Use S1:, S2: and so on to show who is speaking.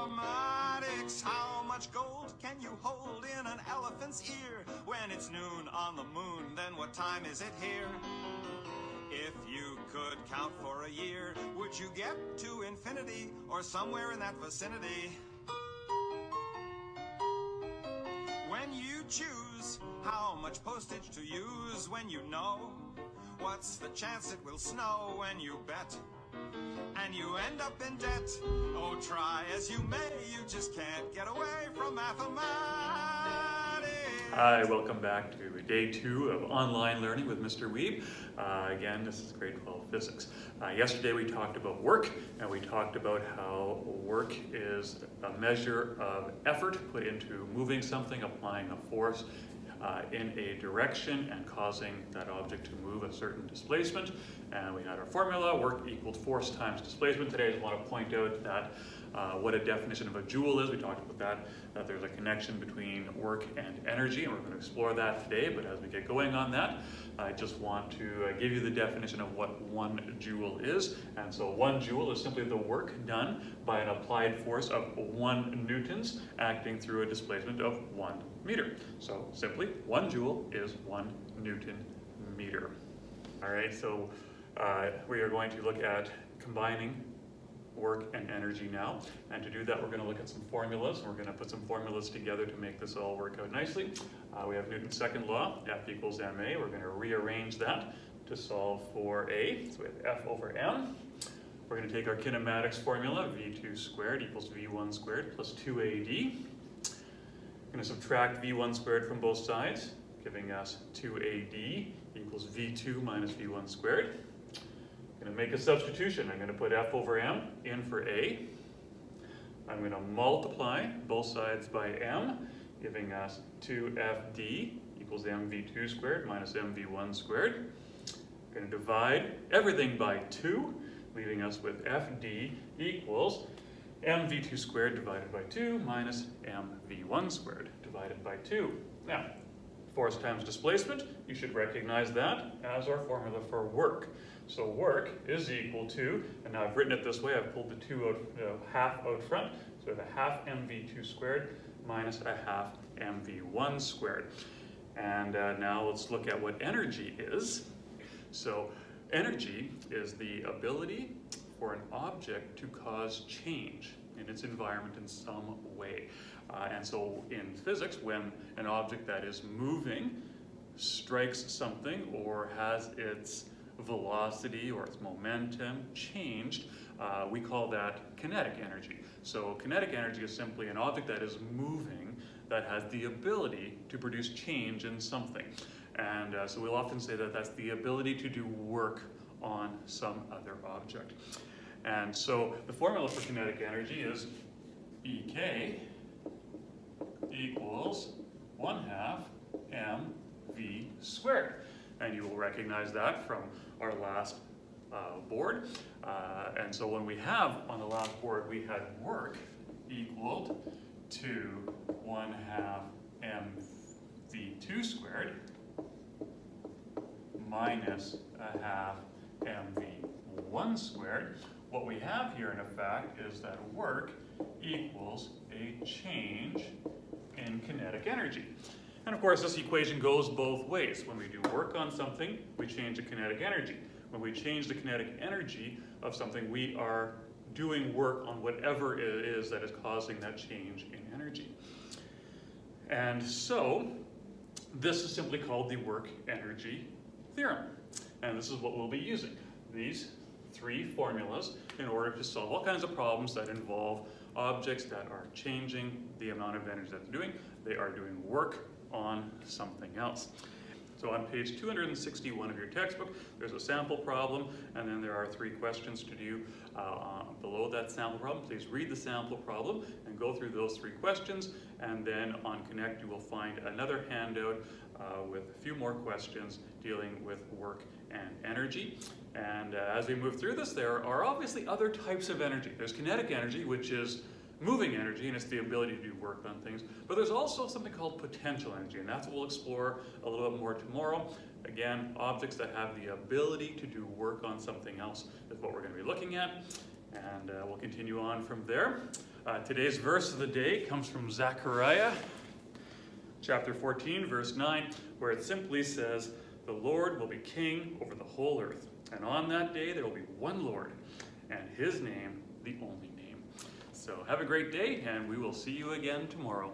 S1: mathematics. How much gold can you hold in an elephant's ear? When it's noon on the moon, then what time is it here? If you could count for a year, would you get to infinity or somewhere in that vicinity? When you choose how much postage to use, when you know what's the chance it will snow, when you bet and you end up in debt. Oh, try as you may, you just can't get away from mathematics.
S2: Hi, welcome back to day 2 of online learning with Mr. Weeb. Again, this is grade 12 physics. Yesterday we talked about work, and we talked about how work is a measure of effort put into moving something, applying a force in a direction and causing that object to move a certain displacement. And we had our formula, work equals force times displacement. Today I just want to point out that what a definition of a joule is. We talked about that there's a connection between work and energy, and we're going to explore that today. But as we get going on that, I just want to give you the definition of what 1 joule is. And so 1 joule is simply the work done by an applied force of 1 newtons acting through a displacement of 1 meter. So simply 1 joule is 1 Newton meter. All right, so we are going to look at combining work and energy now. And to do that, we're going to look at some formulas. We're going to put some formulas together to make this all work out nicely. We have Newton's second law, F equals ma. We're going to rearrange that to solve for A. So we have F over m. We're going to take our kinematics formula, V2 squared equals V1 squared plus 2AD. We're going to subtract V1 squared from both sides, giving us 2AD equals V2 minus V1 squared. I'm going to make a substitution. I'm going to put F over m in for A. I'm going to multiply both sides by m, giving us 2FD equals mv2 squared minus mv1 squared. I'm going to divide everything by 2, leaving us with FD equals mv2 squared divided by 2 minus mv1 squared divided by 2. Now, force times displacement, you should recognize that as our formula for work. So work is equal to, and now I've written it this way, I've pulled the 2 out, half out front, so we have a half mv2 squared minus a half mv1 squared. And now let's look at what energy is. So energy is the ability for an object to cause change in its environment in some way. And so in physics, when an object that is moving strikes something or has its velocity or its momentum changed, we call that kinetic energy. So kinetic energy is simply an object that is moving that has the ability to produce change in something. And so we'll often say that that's the ability to do work on some other object. And so the formula for kinetic energy is EK equals 1/2 mv squared. And you will recognize that from our last board. And so when we have on the last board, we had work equaled to 1/2 mv2 squared minus a half mv1 squared. What we have here in effect is that work equals a change in kinetic energy. And of course, this equation goes both ways. When we do work on something, we change the kinetic energy. When we change the kinetic energy of something, we are doing work on whatever it is that is causing that change in energy. And so, this is simply called the work-energy theorem. And this is what we'll be using. These 3 formulas in order to solve all kinds of problems that involve objects that are changing the amount of energy that they're doing. They are doing work on something else. So on page 261 of your textbook, there's a sample problem, and then there are 3 questions to do below that sample problem. Please read the sample problem and go through those 3 questions, and then on Connect you will find another handout with a few more questions dealing with work and energy. And as we move through this, there are obviously other types of energy. There's kinetic energy, which is moving energy, and it's the ability to do work on things. But there's also something called potential energy, and that's what we'll explore a little bit more tomorrow. Again, objects that have the ability to do work on something else is what we're going to be looking at, and we'll continue on from there. Today's verse of the day comes from Zechariah chapter 14, verse 9, where it simply says, "The Lord will be king over the whole earth, and on that day there will be one Lord, and his name the only name." So have a great day, and we will see you again tomorrow.